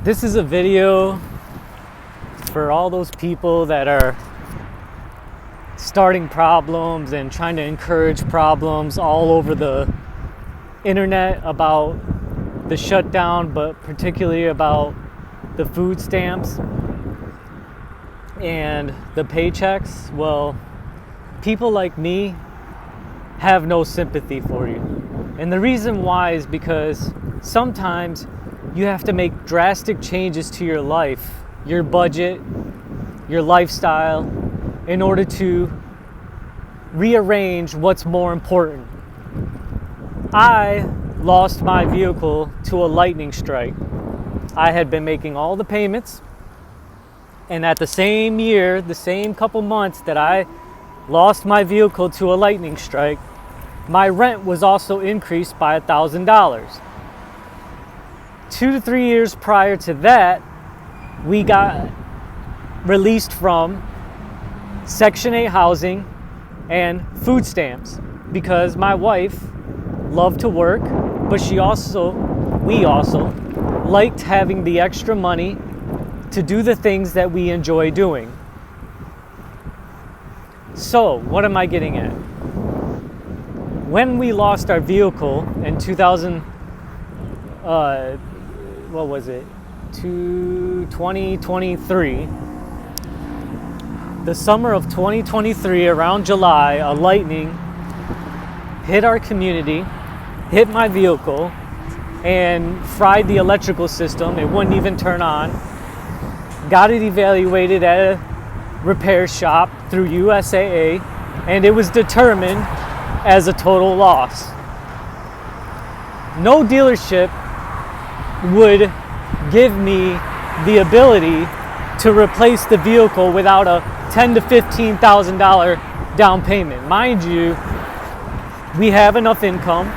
This is a video for all those people that are starting problems and trying to encourage problems all over the internet about the shutdown, but particularly about the food stamps and the paychecks. Well, people like me have no sympathy for you. And the reason why is because sometimes you have to make drastic changes to your life, your budget, your lifestyle, in order to rearrange what's more important. I lost my vehicle to a lightning strike. I had been making all the payments, and at the same year, the same couple months that I lost my vehicle to a lightning strike, my rent was also increased by $1,000. 2 to 3 years prior to that, we got released from Section 8 housing and food stamps because my wife loved to work, but we also liked having the extra money to do the things that we enjoy doing. So, what am I getting at? When we lost our vehicle in 2023, the summer of 2023, around July, a lightning hit our community, hit my vehicle, and fried the electrical system. It wouldn't even turn on. Got it evaluated at a repair shop through USAA, and it was determined as a total loss. No dealership would give me the ability to replace the vehicle without a $10,000 to $15,000 down payment. Mind you, we have enough income.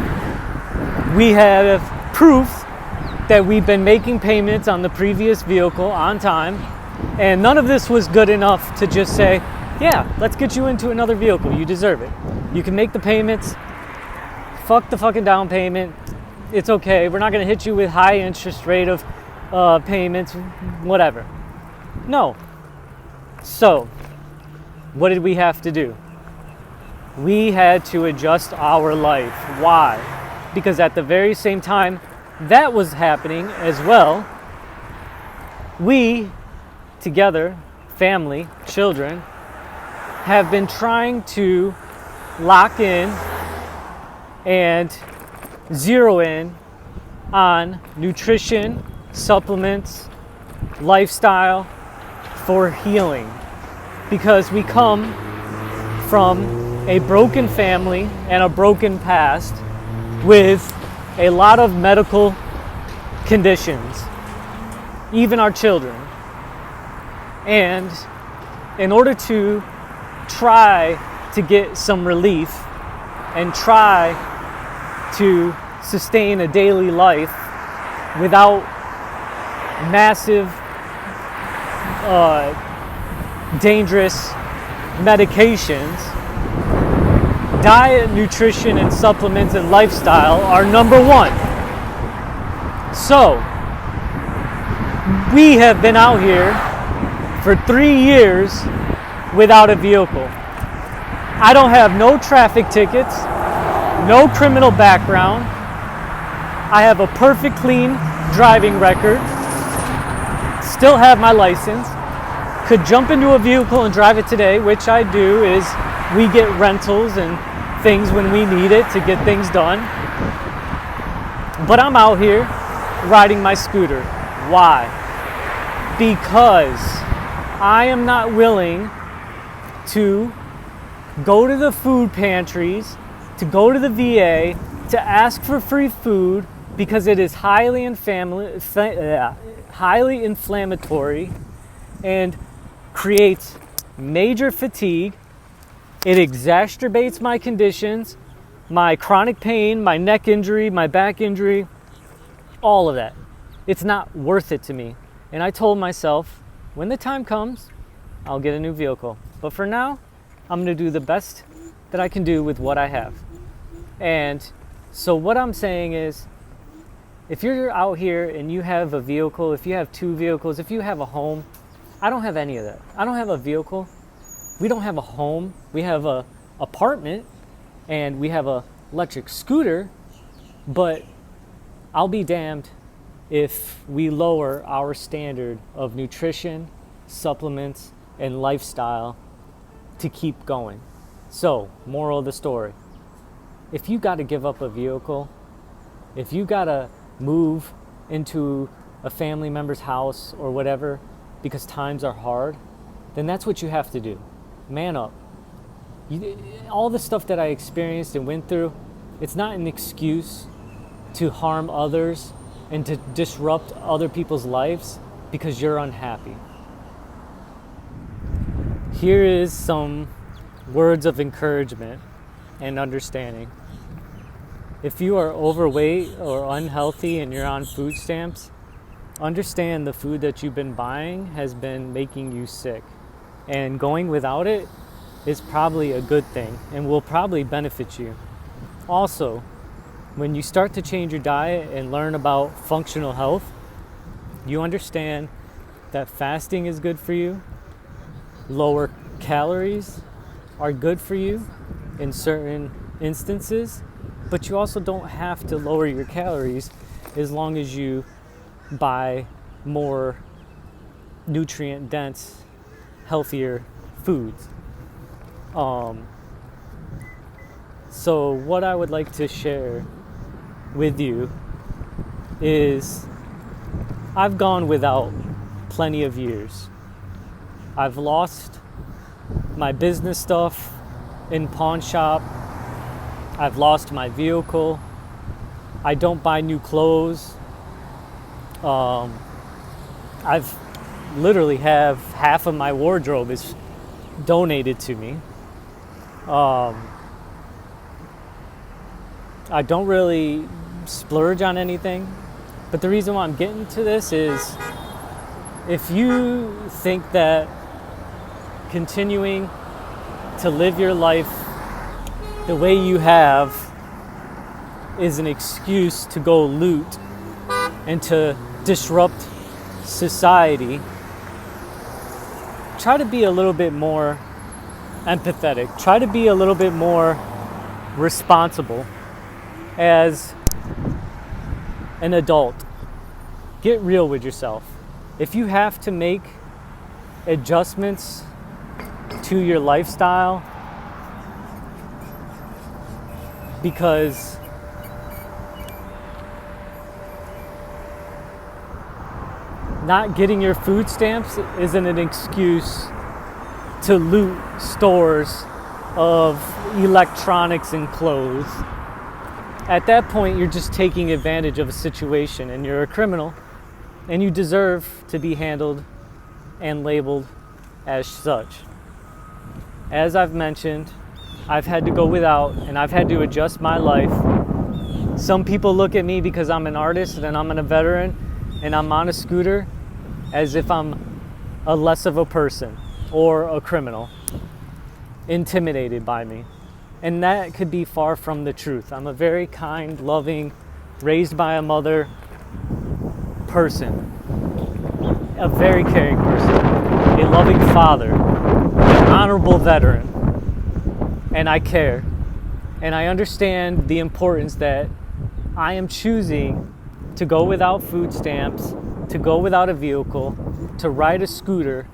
We have proof that we've been making payments on the previous vehicle on time, and none of this was good enough to just say, yeah, let's get you into another vehicle. You deserve it. You can make the payments. Fuck the fucking down payment. It's okay. We're not going to hit you with high interest rate of payments, whatever. No. So, what did we have to do? We had to adjust our life. Why? Because at the very same time that was happening as well, we together, family, children, have been trying to lock in and zero in on nutrition, supplements, lifestyle for healing. Because we come from a broken family and a broken past with a lot of medical conditions, even our children. And in order to try to get some relief and try to sustain a daily life without massive, dangerous medications, diet, nutrition, and supplements and lifestyle are number one. So, we have been out here for 3 years without a vehicle. I don't have no traffic tickets, no criminal background. I have a perfect clean driving record, still have my license, could jump into a vehicle and drive it today, which I do. Is we get rentals and things when we need it to get things done. But I'm out here riding my scooter. Why? Because I am not willing to go to the food pantries, to go to the VA, to ask for free food, because it is highly inflammatory and creates major fatigue. It exacerbates my conditions, my chronic pain, my neck injury, my back injury, all of that. It's not worth it to me. And I told myself, when the time comes, I'll get a new vehicle. But for now, I'm going to do the best that I can do with what I have. And so what I'm saying is, If you're out here and you have a vehicle, if you have 2 vehicles, if you have a home, I don't have any of that. I don't have a vehicle. We don't have a home. We have a apartment and we have a electric scooter, but I'll be damned if we lower our standard of nutrition, supplements, and lifestyle to keep going. So, moral of the story, if you got to give up a vehicle, if you got to move into a family member's house or whatever because times are hard, then that's what you have to do. Man up. All the stuff that I experienced and went through, it's not an excuse to harm others and to disrupt other people's lives because you're unhappy. Here is some words of encouragement and understanding. If you are overweight or unhealthy and you're on food stamps, understand the food that you've been buying has been making you sick. And going without it is probably a good thing and will probably benefit you. Also, when you start to change your diet and learn about functional health, you understand that fasting is good for you, lower calories are good for you in certain instances, but you also don't have to lower your calories as long as you buy more nutrient-dense, healthier foods. So what I would like to share with you is I've gone without plenty of years. I've lost my business stuff in pawn shop. I've lost my vehicle. I don't buy new clothes. I've literally have half of my wardrobe is donated to me. I don't really splurge on anything, but the reason why I'm getting to this is if you think that continuing to live your life the way you have is an excuse to go loot and to disrupt society, try to be a little bit more empathetic. Try to be a little bit more responsible as an adult. Get real with yourself. If you have to make adjustments to your lifestyle because not getting your food stamps isn't an excuse to loot stores of electronics and clothes. At that point, you're just taking advantage of a situation and you're a criminal and you deserve to be handled and labeled as such. As I've mentioned, I've had to go without and I've had to adjust my life. Some people look at me because I'm an artist and I'm a veteran and I'm on a scooter as if I'm a less of a person or a criminal, intimidated by me. And that could be far from the truth. I'm a very kind, loving, raised by a mother person, a very caring person, a loving father, an honorable veteran, and I care. And I understand the importance that I am choosing to go without food stamps, to go without a vehicle, to ride a scooter,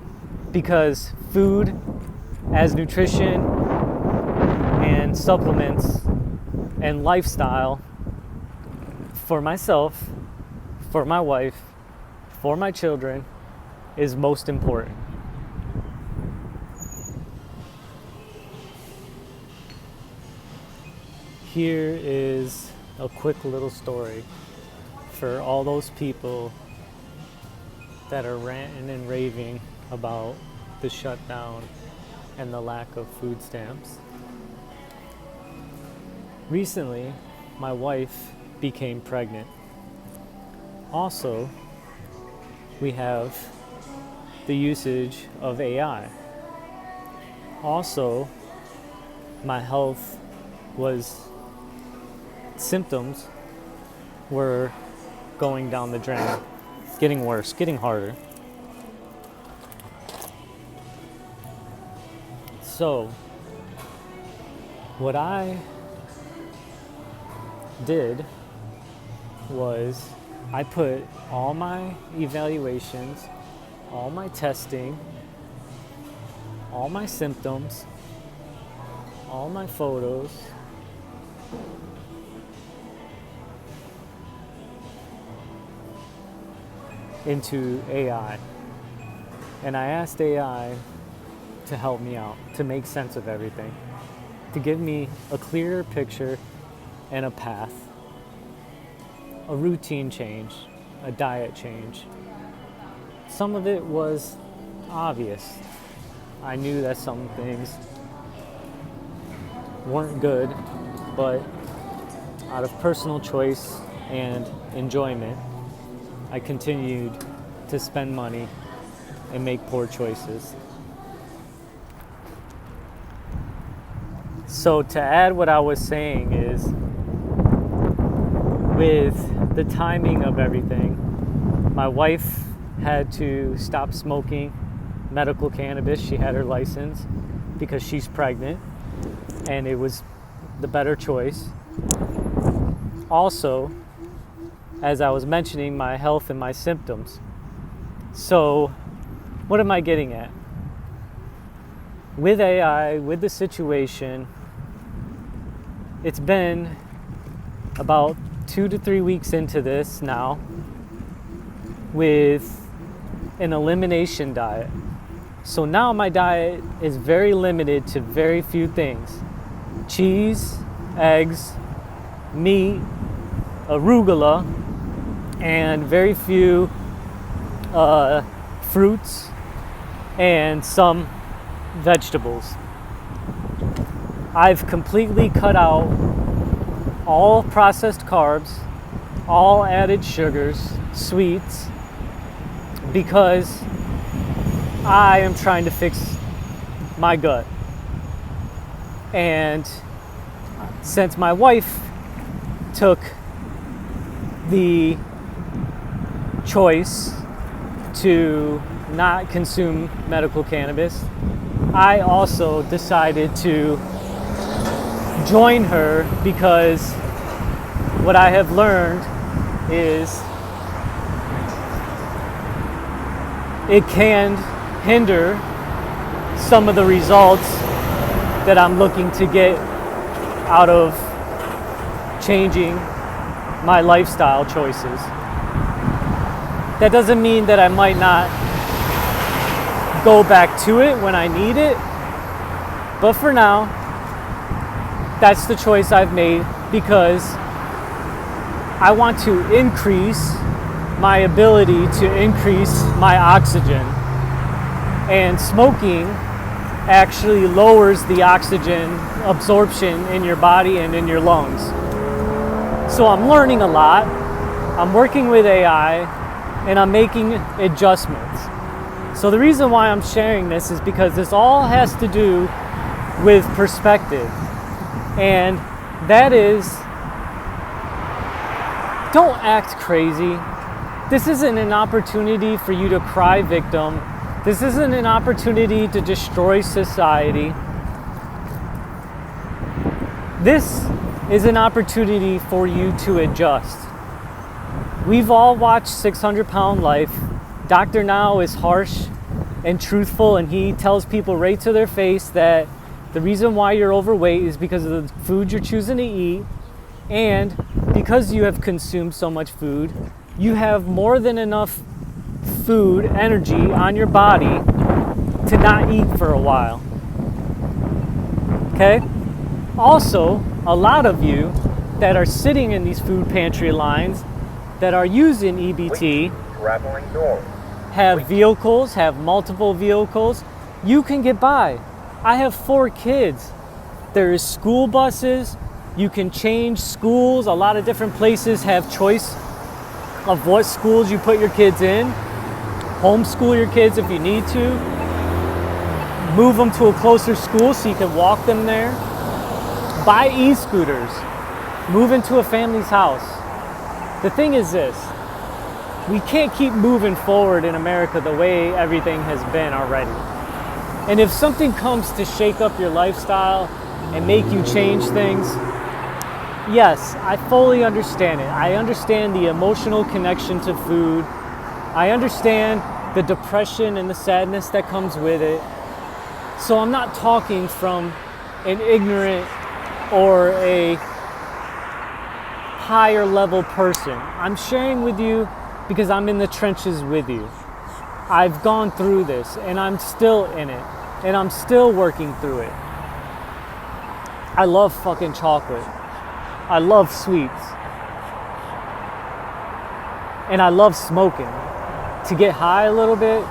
because food as nutrition and supplements and lifestyle for myself, for my wife, for my children is most important. Here is a quick little story for all those people that are ranting and raving about the shutdown and the lack of food stamps. Recently, my wife became pregnant. Also, we have the usage of AI. Also, my health symptoms were going down the drain, getting worse, getting harder. So, what I did was I put all my evaluations, all my testing, all my symptoms, all my photos, into AI. And I asked AI to help me out, to make sense of everything, to give me a clearer picture and a path, a routine change, a diet change. Some of it was obvious. I knew that some things weren't good, but out of personal choice and enjoyment, I continued to spend money and make poor choices. So to add what I was saying is, with the timing of everything, my wife had to stop smoking medical cannabis. She had her license because she's pregnant, and it was the better choice. Also, as I was mentioning, my health and my symptoms. So, what am I getting at? With AI, with the situation, it's been about 2 to 3 weeks into this now with an elimination diet. So now my diet is very limited to very few things: cheese, eggs, meat, arugula, and very few fruits and some vegetables. I've completely cut out all processed carbs, all added sugars, sweets, because I am trying to fix my gut. And since my wife took the choice to not consume medical cannabis, I also decided to join her, because what I have learned is it can hinder some of the results that I'm looking to get out of changing my lifestyle choices. That doesn't mean that I might not go back to it when I need it, but for now, that's the choice I've made, because I want to increase my ability to increase my oxygen. And smoking actually lowers the oxygen absorption in your body and in your lungs. So I'm learning a lot. I'm working with AI, and I'm making adjustments. So the reason why I'm sharing this is because this all has to do with perspective. And that is, don't act crazy. This isn't an opportunity for you to cry victim. This isn't an opportunity to destroy society. This is an opportunity for you to adjust. We've all watched 600 Pound Life. Dr. Now is harsh and truthful, and he tells people right to their face that the reason why you're overweight is because of the food you're choosing to eat, and because you have consumed so much food, you have more than enough food, energy on your body to not eat for a while. Okay? Also, a lot of you that are sitting in these food pantry lines that are using EBT have vehicles, have multiple vehicles. You can get by. I have 4 kids. There is school buses. You can change schools. A lot of different places have choice of what schools you put your kids in. Homeschool your kids if you need to. Move them to a closer school so you can walk them there. Buy e-scooters. Move into a family's house. The thing is this, we can't keep moving forward in America the way everything has been already. And if something comes to shake up your lifestyle and make you change things, yes, I fully understand it. I understand the emotional connection to food. I understand the depression and the sadness that comes with it. So I'm not talking from an ignorant or a higher level person. I'm sharing with you because I'm in the trenches with you. I've gone through this and I'm still in it and I'm still working through it. I love fucking chocolate. I love sweets. And I love smoking. To get high a little bit,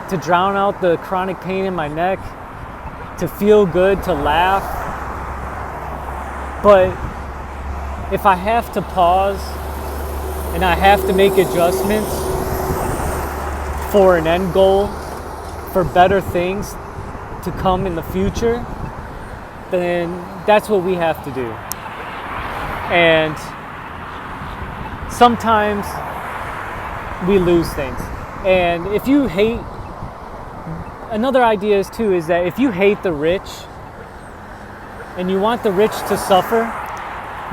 to drown out the chronic pain in my neck, to feel good, to laugh. But if I have to pause and I have to make adjustments for an end goal, for better things to come in the future, then that's what we have to do. And sometimes we lose things. And if you hate, another idea is too, is that if you hate the rich and you want the rich to suffer,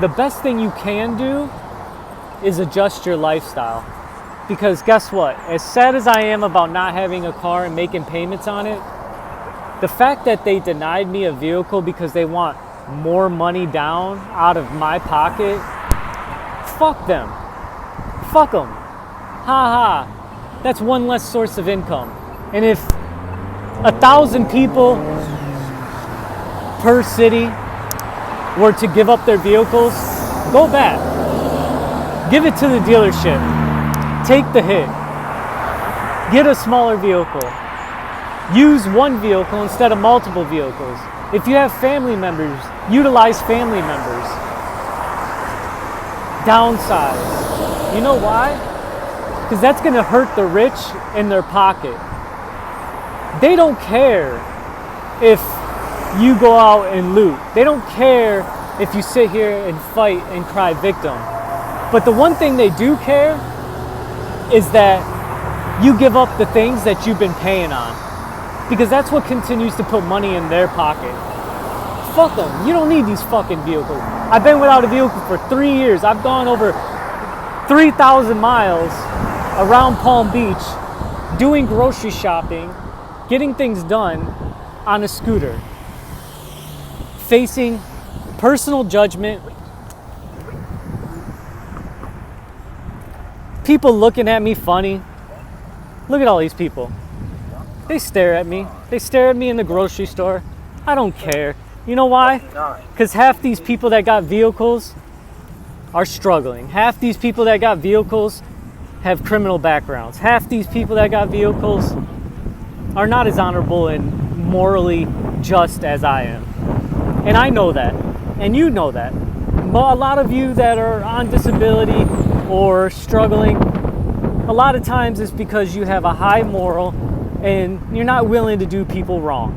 the best thing you can do is adjust your lifestyle. Because guess what? As sad as I am about not having a car and making payments on it, the fact that they denied me a vehicle because they want more money down out of my pocket, fuck them. Fuck them. Ha ha. That's one less source of income. And if 1,000 people per city were to give up their vehicles, go back. Give it to the dealership. Take the hit. Get a smaller vehicle. Use one vehicle instead of multiple vehicles. If you have family members, utilize family members. Downsize. You know why? Because that's going to hurt the rich in their pocket. They don't care if you go out and loot. They don't care if you sit here and fight and cry victim. But the one thing they do care is that you give up the things that you've been paying on. Because that's what continues to put money in their pocket. Fuck them. You don't need these fucking vehicles. I've been without a vehicle for 3 years. I've gone over 3,000 miles around Palm Beach doing grocery shopping, getting things done on a scooter, facing personal judgment, people looking at me funny. Look at all these people. They stare at me. They stare at me in the grocery store. I don't care. You know why? Because half these people that got vehicles are struggling. Half these people that got vehicles have criminal backgrounds. Half these people that got vehicles are not as honorable and morally just as I am. And I know that. And you know that. But a lot of you that are on disability or struggling, a lot of times it's because you have a high moral and you're not willing to do people wrong.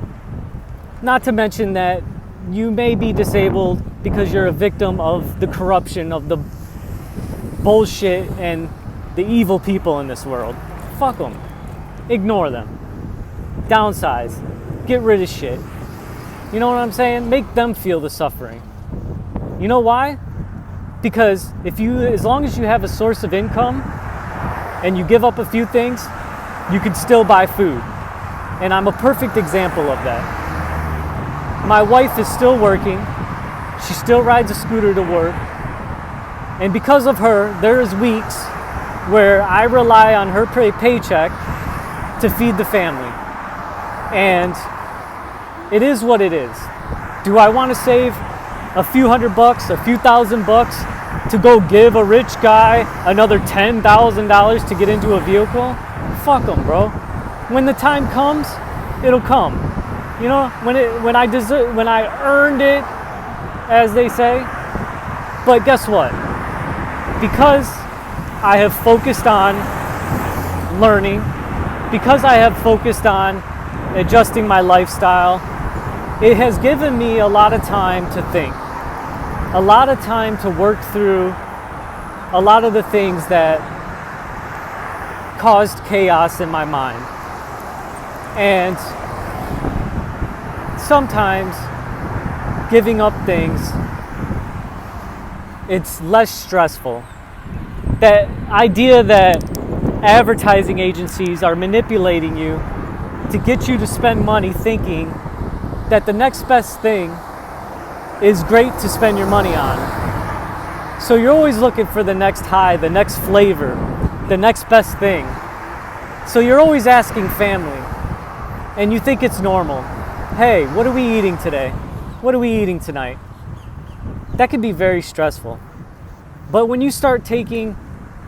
Not to mention that you may be disabled because you're a victim of the corruption, of the bullshit and the evil people in this world. Fuck them. Ignore them. Downsize. Get rid of shit. You know what I'm saying? Make them feel the suffering. You know why? Because as long as you have a source of income and you give up a few things, you can still buy food. And I'm a perfect example of that. My wife is still working. She still rides a scooter to work. And because of her, there's weeks where I rely on her paycheck to feed the family. And it is what it is. Do I want to save a few $100, a few $1,000 to go give a rich guy another $10,000 to get into a vehicle? Fuck them, bro. When the time comes, it'll come. You know, when I earned it, as they say. But guess what? Because I have focused on learning, because I have focused on adjusting my lifestyle, it has given me a lot of time to think, a lot of time to work through a lot of the things that caused chaos in my mind. And sometimes giving up things, it's less stressful. That idea that advertising agencies are manipulating you to get you to spend money thinking that the next best thing is great to spend your money on. So you're always looking for the next high, the next flavor, the next best thing. So you're always asking family, and you think it's normal. Hey, what are we eating today? What are we eating tonight? That can be very stressful. But when you start taking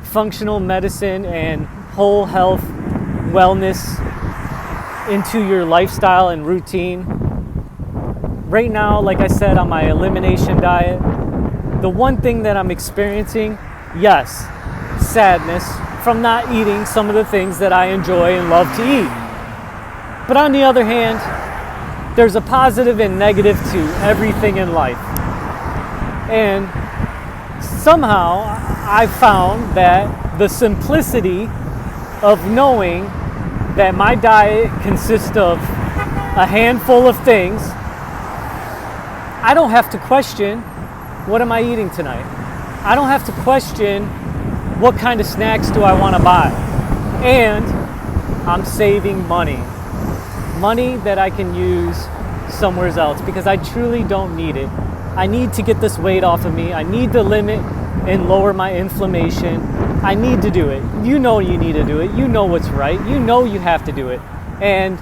functional medicine and whole health wellness into your lifestyle and routine, right now, like I said, on my elimination diet, the one thing that I'm experiencing, yes, sadness from not eating some of the things that I enjoy and love to eat. But on the other hand, there's a positive and negative to everything in life. And somehow I found that the simplicity of knowing that my diet consists of a handful of things, I don't have to question, what am I eating tonight? I don't have to question, what kind of snacks do I want to buy? And I'm saving money. Money that I can use somewhere else because I truly don't need it. I need to get this weight off of me. I need to limit and lower my inflammation. I need to do it. You know you need to do it. You know what's right. You know you have to do it. And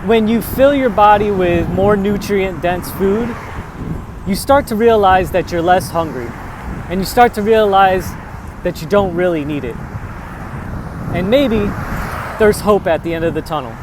when you fill your body with more nutrient-dense food, you start to realize that you're less hungry. And you start to realize that you don't really need it. And maybe there's hope at the end of the tunnel.